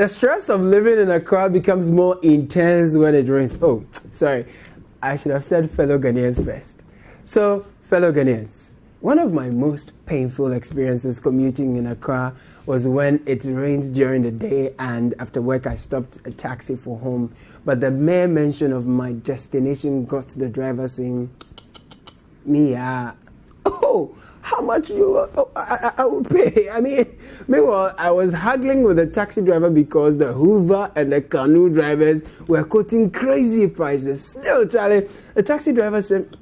The stress of living in Accra becomes more intense when it rains. Oh, sorry. I should have said fellow Ghanaians first. So, fellow Ghanaians, one of my most painful experiences commuting in Accra was when it rained during the day, and after work I stopped a taxi for home. But the mere mention of my destination got the driver saying, Mia, oh, how much I will pay? I mean, meanwhile, I was haggling with the taxi driver because the Hoover and the canoe drivers were quoting crazy prices. Still, Charlie, the taxi driver said,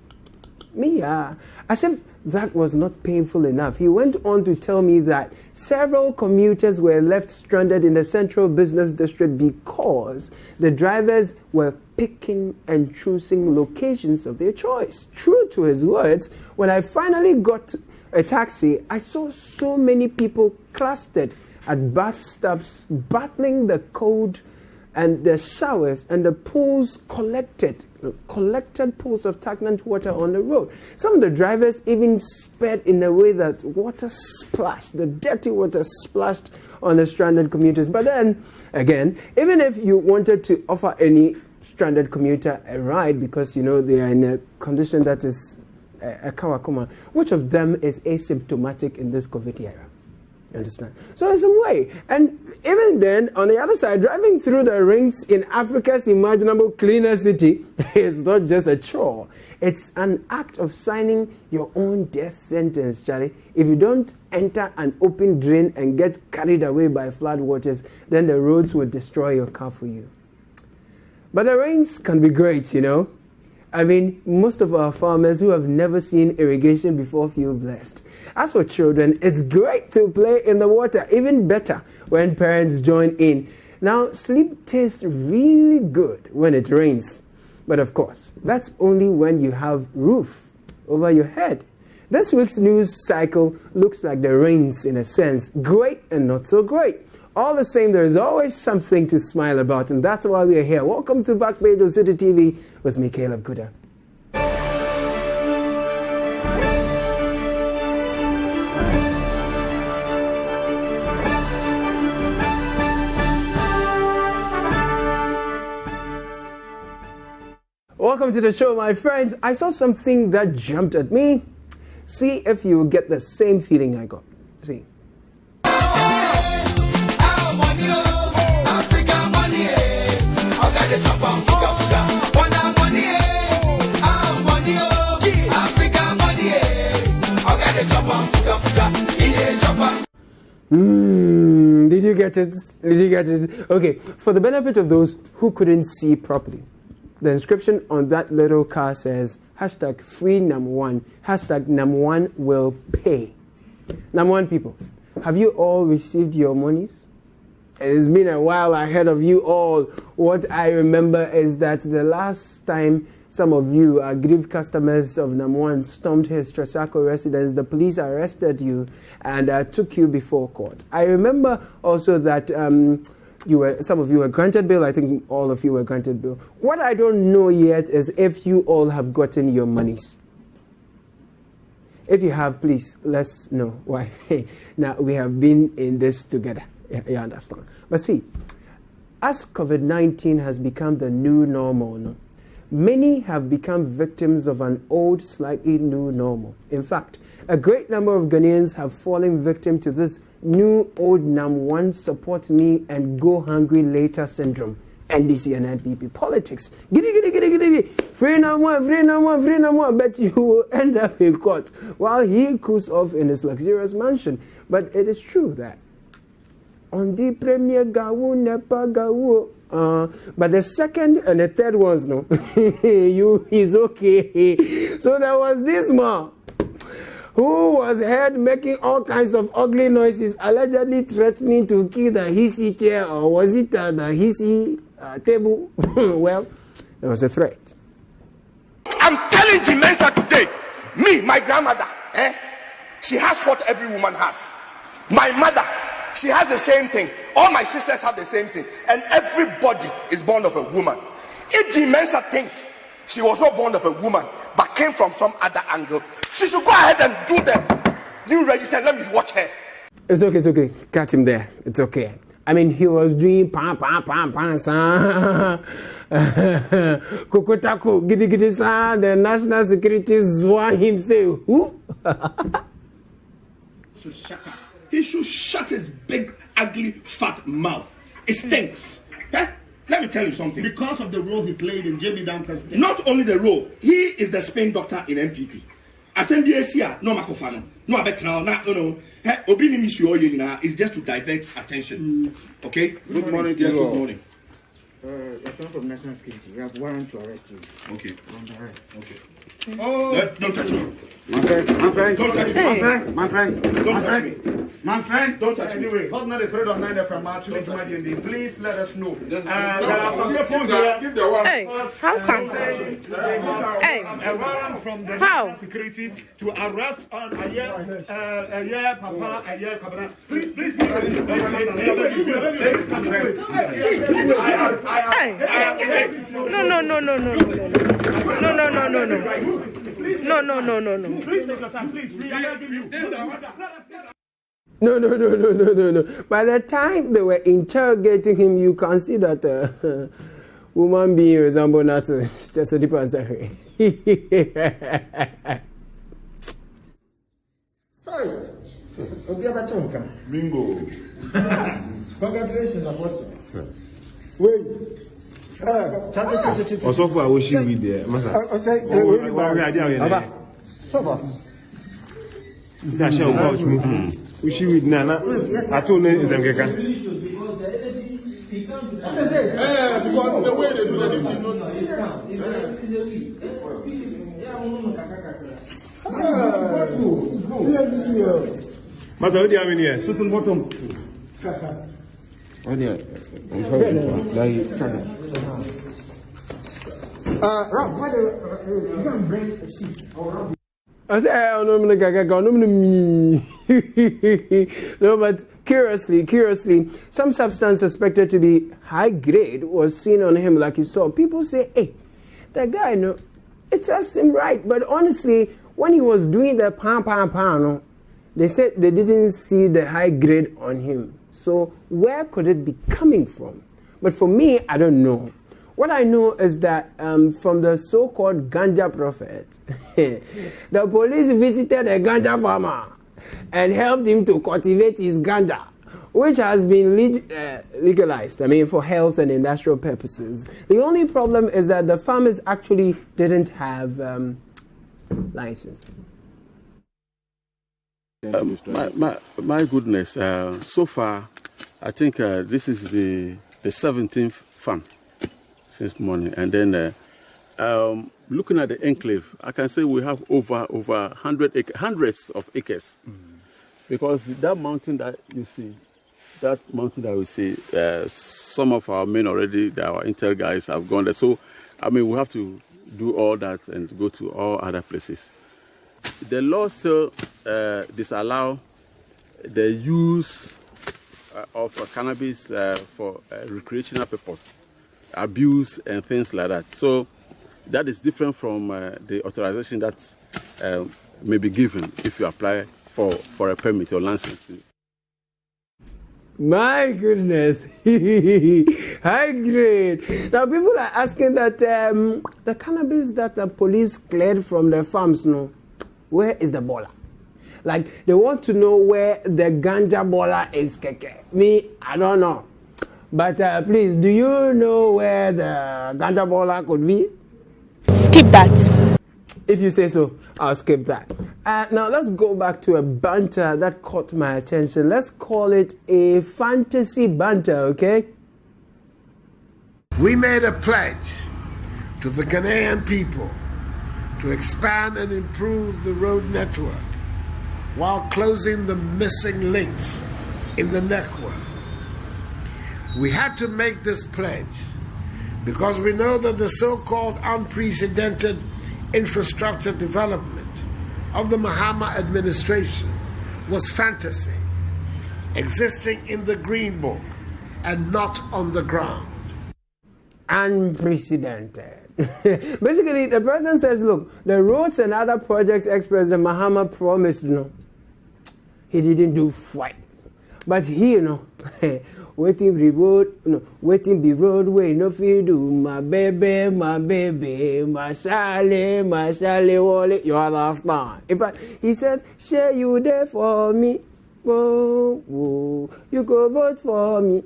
Mia, as if that was not painful enough. He went on to tell me that several commuters were left stranded in the central business district because the drivers were picking and choosing locations of their choice. True to his words, when I finally got a taxi, I saw so many people clustered at bus stops, battling the cold and the showers and the pools collected pools of stagnant water on the road. Some of the drivers even sped in a way that the dirty water splashed on the stranded commuters. But then, again, even if you wanted to offer any stranded commuter a ride because, they are in a condition that is a kawakuma, which of them is asymptomatic in this COVID era? You understand? So there's some way. And even then, on the other side, driving through the rings in Africa's imaginable cleaner city is not just a chore. It's an act of signing your own death sentence, Charlie. If you don't enter an open drain and get carried away by flood waters, then the roads will destroy your car for you. But the rains can be great, I mean, most of our farmers who have never seen irrigation before feel blessed. As for children, it's great to play in the water, even better when parents join in. Now, sleep tastes really good when it rains. But of course, that's only when you have roof over your head. This week's news cycle looks like the rains in a sense, great and not so great. All the same, there is always something to smile about, and that's why we are here. Welcome to Backpage of Citi TV with me, Caleb Kudah. Welcome to the show, my friends. I saw something that jumped at me. See if you get the same feeling I got. See. Did you get it? Did you get it? Okay, for the benefit of those who couldn't see properly, the inscription on that little car says, #FreeNam1, #Nam1 will pay. Nam1 people, have you all received your monies? It's been a while ahead of you all. What I remember is that the last time some of you, aggrieved customers of Nam1, stormed his Tresako residence, the police arrested you and took you before court. I remember also that some of you were granted bail. I think all of you were granted bail. What I don't know yet is if you all have gotten your monies. If you have, please, let's know why. Now, we have been in this together. You understand? But see, as COVID-19 has become the new normal, many have become victims of an old, slightly new normal. In fact, a great number of Ghanaians have fallen victim to this new old Nam1 support me and go hungry later syndrome. NDC and NPP politics. Giddy. Free Nam1. Bet you will end up in court while he cools off in his luxurious mansion. But it is true that on the premier gawu nepa gawu. But the second and the third ones, no, he's okay. So there was this man who was heard making all kinds of ugly noises, allegedly threatening to kill the hissy chair, or was it the hissy table? Well, there was a threat. I'm telling Jimensa today, me, my grandmother, she has what every woman has. My mother, she has the same thing. All my sisters have the same thing. And everybody is born of a woman. If Jimensa thinks she was not born of a woman, but came from some other angle, she should go ahead and do the new register. Let me watch her. It's okay. Catch him there. It's okay. I mean, he was doing pam, sa. Kokotako, gidi, sa. The national security zwa him say, who? He should shut his big, ugly, fat mouth. It stinks. Eh? Let me tell you something. Because of the role he played in Jamie Duncan's death. Not only the role, he is the Spain doctor in MPP. Assembly Asia, no makofano, no abetrao, no. Obini Mishu is just to divert attention. Okay? Good morning. Yes, good morning. You're coming from National Security. We have warrant to arrest you. Okay. On the arrest. Okay. Oh, don't touch me. My friend. Don't touch me. My friend. Don't touch me. My friend. Don't touch me. Anyway, hot not the thread of 9 from March. Please let us know. There are some people here. Give the warrant. Hey, how come? Hey, A warrant from the how? National Security to arrest on a year, Papa, a year, Kabana. Please. Hey, no. Please take your time, please. We are begging you. No. By the time they were interrogating him, you can see that woman being resemble nothing. Just a deep answer. Bingo. Congratulations, Apostle. Wait. Also for our wish with the massa. That shall vouch me. Wish with Nana. I told him is Because the way they do that is But how do you have in here? Certain bottom. Oh, yeah. I'm sorry. Rob, why do you can bring a sheet? I say, no, but curiously, some substance suspected to be high grade was seen on him, like you saw. People say, hey, that guy, no, it serves him right. But honestly, when he was doing the pam, no, they said they didn't see the high grade on him. So where could it be coming from? But for me, I don't know. What I know is that from the so-called ganja prophet, the police visited a ganja farmer and helped him to cultivate his ganja, which has been legalized, for health and industrial purposes. The only problem is that the farmers actually didn't have license. My goodness, so far, I think this is the 17th farm since morning. And then looking at the enclave, I can say we have over 100 hundreds of acres. Because that mountain that you see, some of our men already, our intel guys have gone there. So, we have to do all that and go to all other places. The law still disallow the use of cannabis for recreational purpose, abuse and things like that. So that is different from the authorization that may be given if you apply for a permit or license. My goodness, high grade. Now people are asking that the cannabis that the police cleared from the farms, where is the baller? Like, they want to know where the ganja baller is, keke. Me, I don't know. But please, do you know where the ganja baller could be? skip that. If you say so, I'll skip that. Now, let's go back to a banter that caught my attention. Let's call it a fantasy banter, okay? We made a pledge to the Ghanaian people to expand and improve the road network while closing the missing links in the network. We had to make this pledge because we know that the so-called unprecedented infrastructure development of the Mahama administration was fantasy, existing in the Green Book and not on the ground. Unprecedented. Basically, the president says, look, the roads and other projects express the Mahama promised, he didn't do fine. But here, waiting be road, waiting be roadway, no feel do my baby, my Charlie, Wally, you understand? In fact, he says, share you there for me. Whoa, you go vote for me.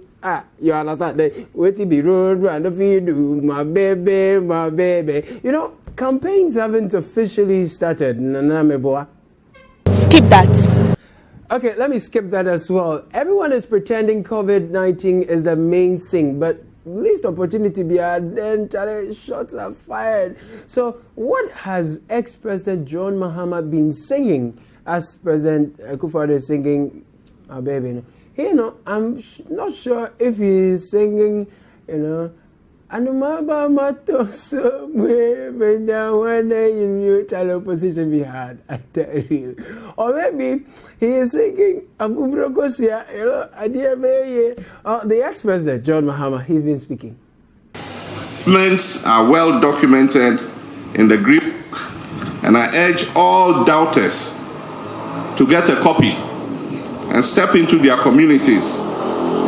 You understand? Waiting be road, no feel do my baby. Campaigns haven't officially started. Skip that. Okay, let me skip that as well. Everyone is pretending COVID-19 is the main thing, but least opportunity be had, then shots are fired. So what has ex-President John Mahama been singing as President Akufo-Addo is singing our baby? I'm not sure if he's singing, and opposition be hard, I tell you. Or maybe he is singing the ex-president John Mahama, he's been speaking. Documents are well documented in the Greek, and I urge all doubters to get a copy and step into their communities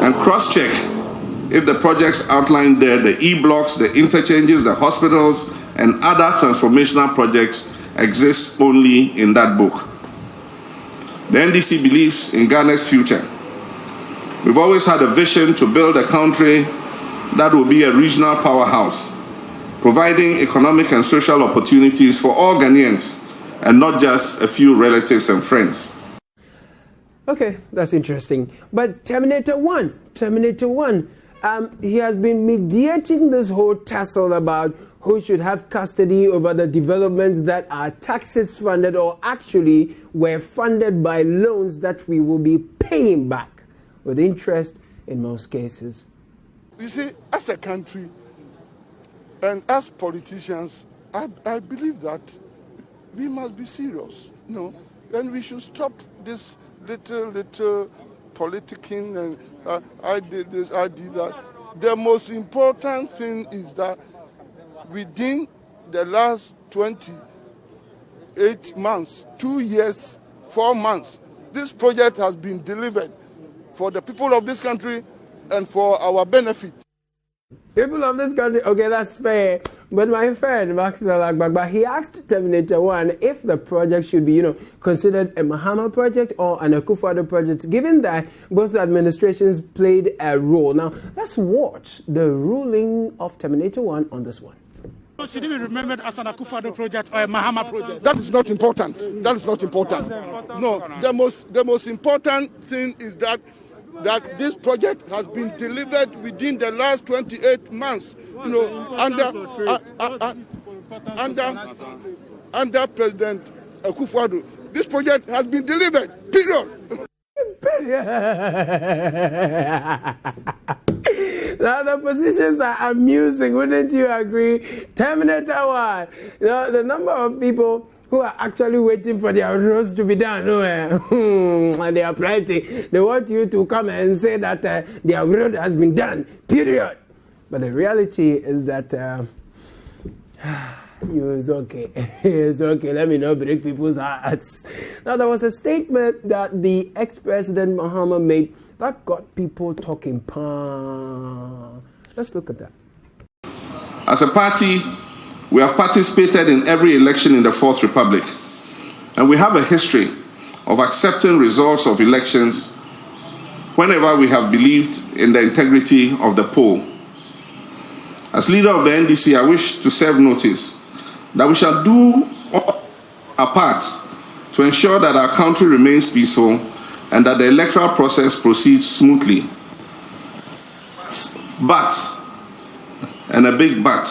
and cross-check if the projects outlined there, the e-blocks, the interchanges, the hospitals, and other transformational projects exist only in that book. The NDC believes in Ghana's future. We've always had a vision to build a country that will be a regional powerhouse, providing economic and social opportunities for all Ghanaians and not just a few relatives and friends. Okay, that's interesting. But Terminator 1, he has been mediating this whole tussle about who should have custody over the developments that are taxes funded or actually were funded by loans that we will be paying back with interest in most cases. You see, as a country and as politicians, I believe that we must be serious, and we should stop this little politicking and I did this, I did that. The most important thing is that within the last 28 months, 2 years, 4 months, this project has been delivered for the people of this country and for our benefit. People of this country, okay, that's fair. But my friend, Maxwell Agbagba, he asked Terminator 1 if the project should be, considered a Mahama project or an Akufo-Addo project, given that both administrations played a role. Now, let's watch the ruling of Terminator 1 on this one. Should it be remembered as an Akufo-Addo project or a Mahama project? That is not important. That is not important. No, the most important thing is that this project has been delivered within the last 28 months, under President Akufo-Addo. This project has been delivered, period. Now the positions are amusing, wouldn't you agree? Terminator 1, the number of people who are actually waiting for their roads to be done. And they are plenty. They want you to come and say that their road has been done, period. But the reality is that it's okay. It's okay. Let me not break people's hearts. Now, there was a statement that the ex-president Mahama made that got people talking. Let's look at that. As a party, we have participated in every election in the Fourth Republic, and we have a history of accepting results of elections whenever we have believed in the integrity of the poll. As leader of the NDC, I wish to serve notice that we shall do our part to ensure that our country remains peaceful and that the electoral process proceeds smoothly. But, and a big but,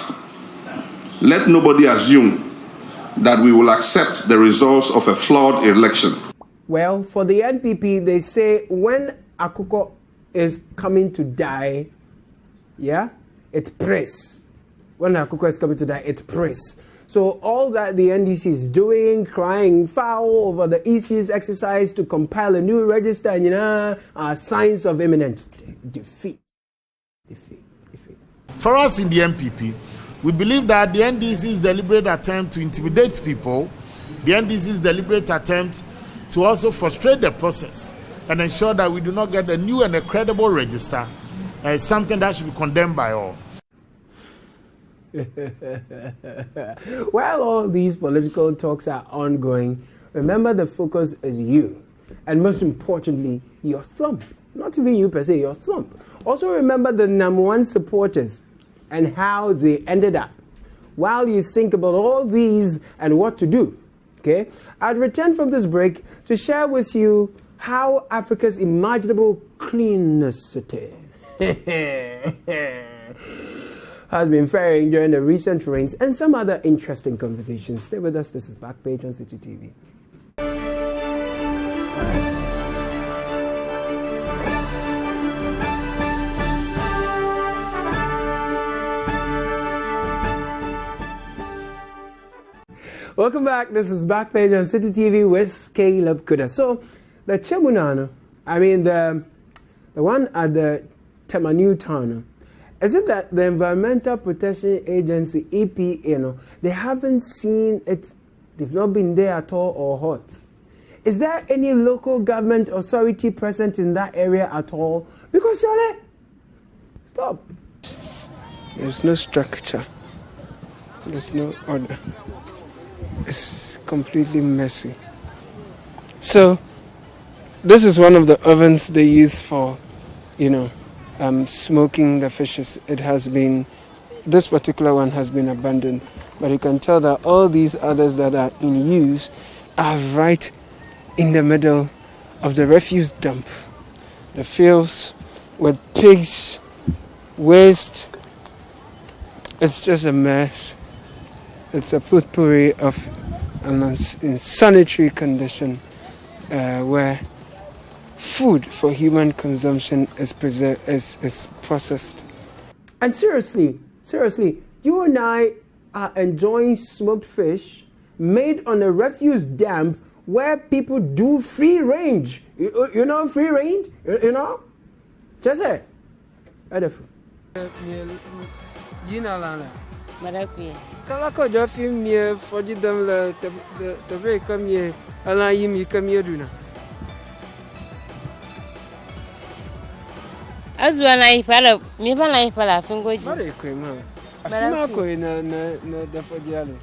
let nobody assume that we will accept the results of a flawed election. Well, for the NPP, they say when Akufo is coming to die, it's praise. When Akufo is coming to die, it's praise. So all that the NDC is doing, crying foul over the EC's exercise to compile a new register, are signs of imminent defeat. For us in the NPP, we believe that the NDC's deliberate attempt to intimidate people, the NDC's deliberate attempt to also frustrate the process, and ensure that we do not get a new and a credible register is something that should be condemned by all. While all these political talks are ongoing, remember the focus is you. And most importantly, your thumb. Not even you per se, your thumb. Also remember the #1 supporters and how they ended up. While you think about all these and what to do, okay, I'd return from this break to share with you how Africa's imaginable cleanness has been faring during the recent rains and some other interesting conversations. Stay with us. This is Backpage on Citi TV. Welcome back. This is Backpage on Citi TV with Caleb Kudah. So, the Chemunano, I mean the one at the Temanu Town, is it that the Environmental Protection Agency, EPA, they haven't seen it, they've not been there at all or what? Is there any local government authority present in that area at all? Because, Charlie, stop. There's no structure. There's no order. It's completely messy. So, this is one of the ovens they use for, smoking the fishes. It has been, this particular one has been abandoned. But you can tell that all these others that are in use are right in the middle of the refuse dump. The fields with pigs, waste. It's just a mess. It's a potpourri of an insanitary condition where food for human consumption is processed. And seriously, you and I are enjoying smoked fish made on a refuse dump where people do free range. You know free range? You know? Just say. Wonderful. Kala ko jo film mie foji dam la te ve comme ye ala yimi comme ye duna. Azwana ifala mi bala ifala fingoji. Mare ko ma. Afima ko na da foji ale.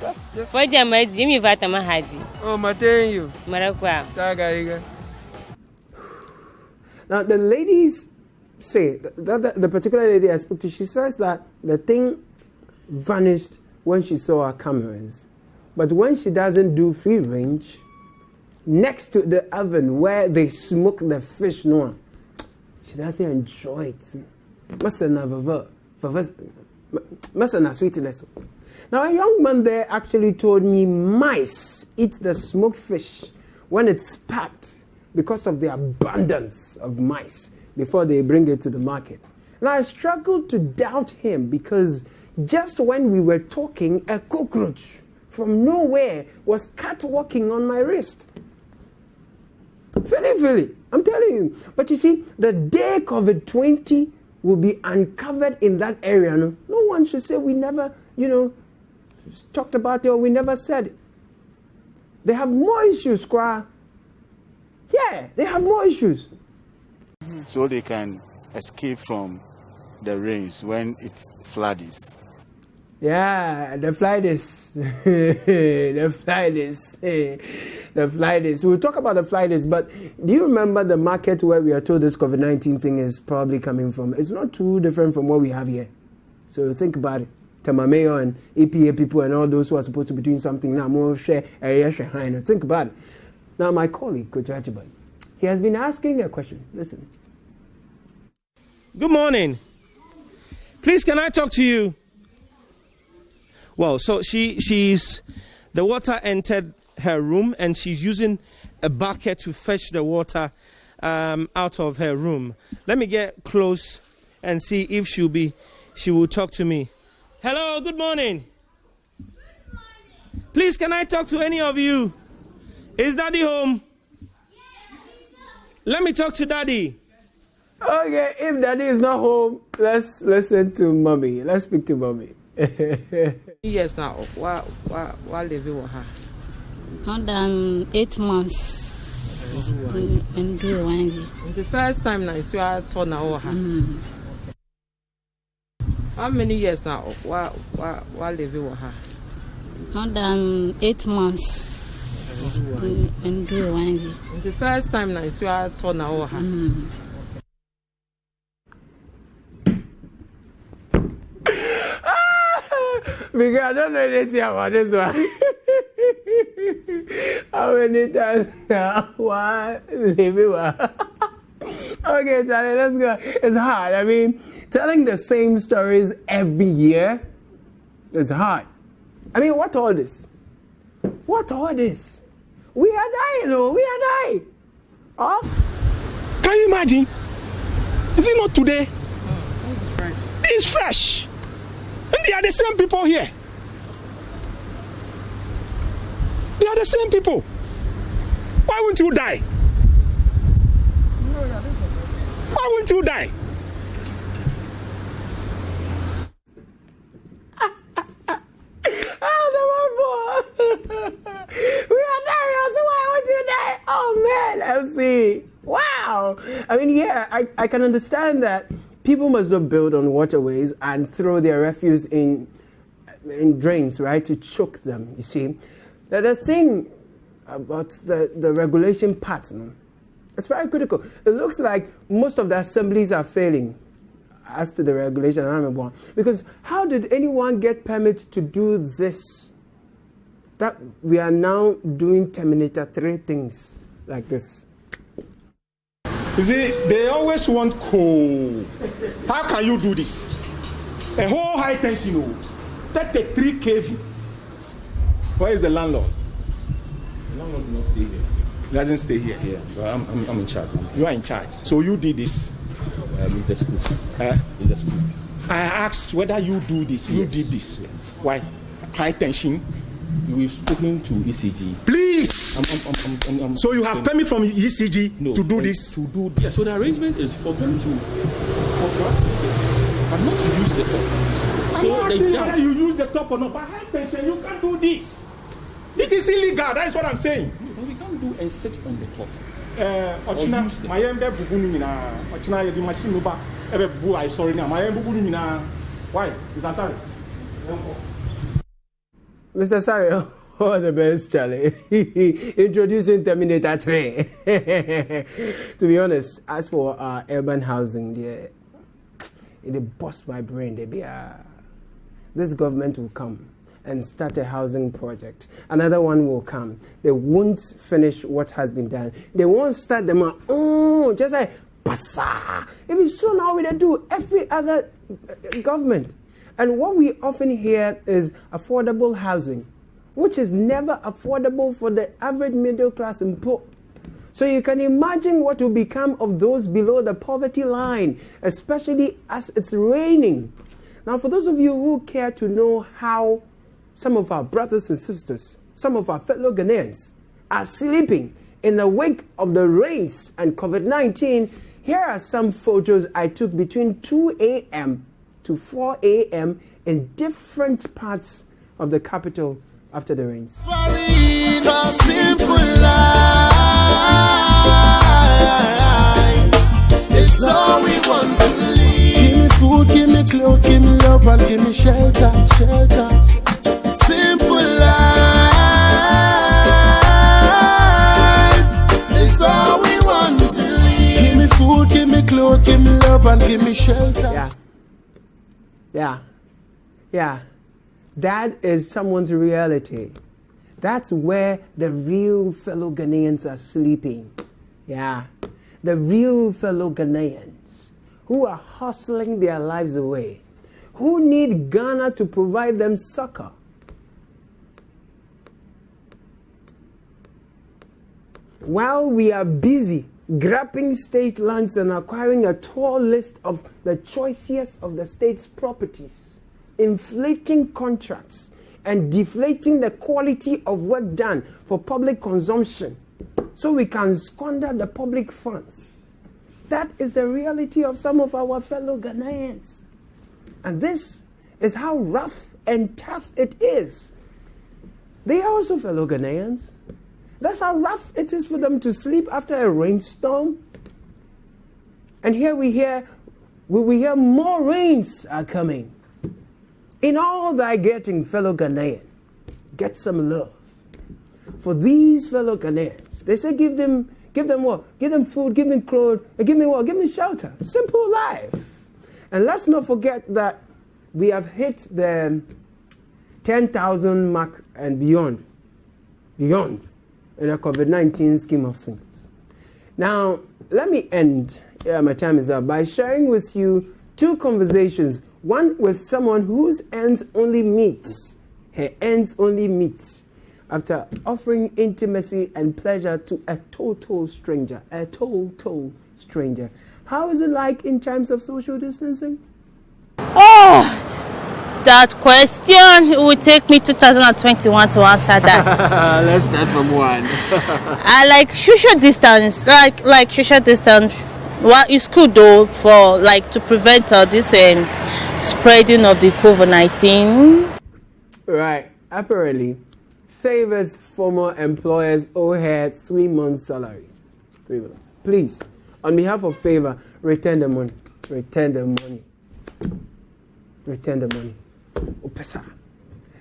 Just foji ma jimi vata ma haji. Oh matenyo. Mara kwa. Taga iga. Now the ladies say the particular lady I spoke to, she says that the thing vanished when she saw our cameras, but when she doesn't do free range next to the oven where they smoke the fish, she doesn't enjoy it. Sweetness. Now a young man there actually told me mice eat the smoked fish when it's packed because of the abundance of mice before they bring it to the market. And I struggled to doubt him because just when we were talking, a cockroach from nowhere was catwalking on my wrist. Philly, I'm telling you. But you see, the day COVID-20 will be uncovered in that area. No one should say we never, talked about it or we never said it. They have more issues, Kwa. Yeah, they have more issues. So they can escape from the rains when it floods. Yeah, the flights. The flights. We'll talk about the flights, but do you remember the market where we are told this COVID-19 thing is probably coming from? It's not too different from what we have here. So think about it. Tamameo and EPA people and all those who are supposed to be doing something now, more share, think about it. Now, my colleague, Kudah, he has been asking a question. Listen. Good morning. Please, can I talk to you? Well, so the water entered her room and she's using a bucket to fetch the water out of her room. Let me get close and see if she will talk to me. Hello, good morning. Please, can I talk to any of you? Is Daddy home? Let me talk to Daddy. Okay, if Daddy is not home, let's listen to Mommy. Let's speak to Mommy. Yes, now, while living with her. More than 8 months. It's the first time now you are torn over. How many years now? Why live with her? More than 8 months. It's the first time now you are torn over. Because I don't know anything about this one. How many times now? Why live it? Okay, Charlie, let's go. It's hard. I mean, telling the same stories every year, it's hard. I mean, what all this? What all this? We are dying, oh, we are dying. Oh? Can you imagine? Is it not today? This is fresh. This is fresh. And they are the same people here. They are the same people. Why won't you die? Why won't you die? We are dying, so why would you die? Oh man, let's see. Wow. I mean, yeah, I can understand that people must not build on waterways and throw their refuse in drains, right, to choke them, you see. The thing about the regulation pattern, it's very critical. It looks like most of the assemblies are failing as to the regulation. Because how did anyone get permit to do this? That we are now doing Terminator 3 things like this. You see, they always want coal. How can you do this? A whole high tension, 33 kV. Where is the landlord? The landlord will not stay here. He doesn't stay here. Yeah, but I'm in charge. You are in charge. So you did this. It's the school. It's the school. I asked whether you do this. You did this. Yes. Why? High tension. We've spoken to ECG. Please. So you have saying, permit from ECG to do this? Yeah. So the arrangement is for them to, but not to use the top. So I'm not saying whether you use the top or not. But high tension, you can't do this. It is illegal. That is what I'm saying. But we can't do and sit on the top. Why? Mr. Sari. Mr. Sari, all the best, Charlie. Introducing Terminator 3. To be honest, as for urban housing, it busts my brain. This government will come and start a housing project. Another one will come. They won't finish what has been done. They won't start them out. Oh, just like, passa. Even so now we do every other government. And what we often hear is affordable housing, which is never affordable for the average middle class and poor. So you can imagine what will become of those below the poverty line, especially as it's raining. Now, for those of you who care to know how some of our brothers and sisters, some of our fellow Ghanaians are sleeping in the wake of the rains and COVID-19, here are some photos I took between 2 a.m. to 4 a.m. in different parts of the capital after the rains. Simple life. It's all we want to live. Give me food, give me clothes, give me love, and give me shelter. Simple life. It's all we want to live. Give me food, give me clothes, give me love, and give me shelter. Yeah. That is someone's reality. That's where the real fellow Ghanaians are sleeping. Yeah. The real fellow Ghanaians who are hustling their lives away, who need Ghana to provide them succor. While we are busy grabbing state lands and acquiring a tall list of the choicest of the state's properties, inflating contracts and deflating the quality of work done for public consumption so we can squander the public funds. That is the reality of some of our fellow Ghanaians. And this is how rough and tough it is. They are also fellow Ghanaians. That's how rough it is for them to sleep after a rainstorm. And here we hear more rains are coming. In all thy getting, fellow Ghanaian, get some love. For these fellow Ghanaians, they say give them what? Give them food, give them clothes, and give me what? Give me shelter. Simple life. And let's not forget that we have hit the 10,000 mark and beyond in a COVID-19 scheme of things. Now, let me end, my time is up, by sharing with you two conversations. One with someone whose ends only meet, her ends only meet, after offering intimacy and pleasure to a total stranger. A total stranger. How is it like in terms of social distancing? Oh, that question, it would take me 2021 to answer that. Let's start from one. I like social distance. Like social distance. Well, it's good though for to prevent this spreading of the COVID-19. Right. Apparently, Favor's former employers owe her 3 months' salaries. 3 months. Please, on behalf of Favor, return the money. Return the money. Return the money.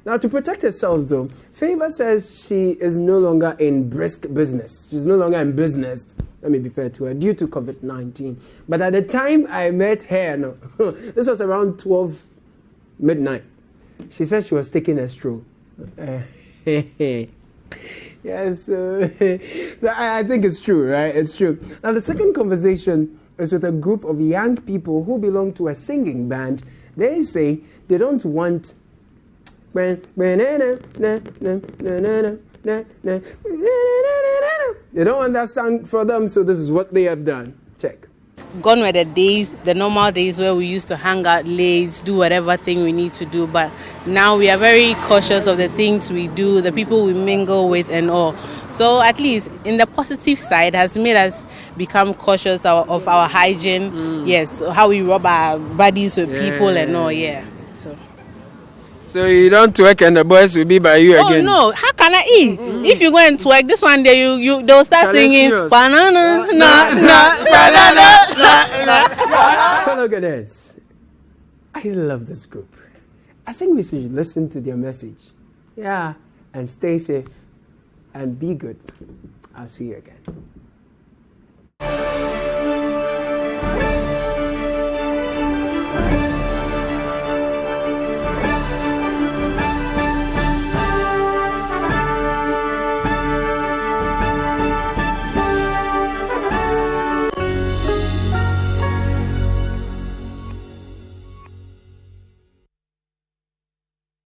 Now, to protect herself, though, Favor says she is no longer in brisk business. She's no longer in business, let me be fair to her, due to COVID-19. But at the time I met her, this was around 12 midnight, she said she was taking a stroll. Yes, so I think it's true, right? It's true. Now, the second conversation is with a group of young people who belong to a singing band. They say they don't want they don't want that song for them, so this is what they have done. Check. Gone were the days, the normal days where we used to hang out late, do whatever thing we need to do. But now we are very cautious of the things we do, the people we mingle with and all. So at least in the positive side has made us become cautious of our hygiene. Yes, how we rub our bodies with people and all, So you don't twerk and the boys will be by you again? Oh no, how can I eat? If you go and twerk, this one day they'll start singing banana, Fellow Ghanaians, I love this group. I think we should listen to their message. Yeah, and stay safe and be good. I'll see you again.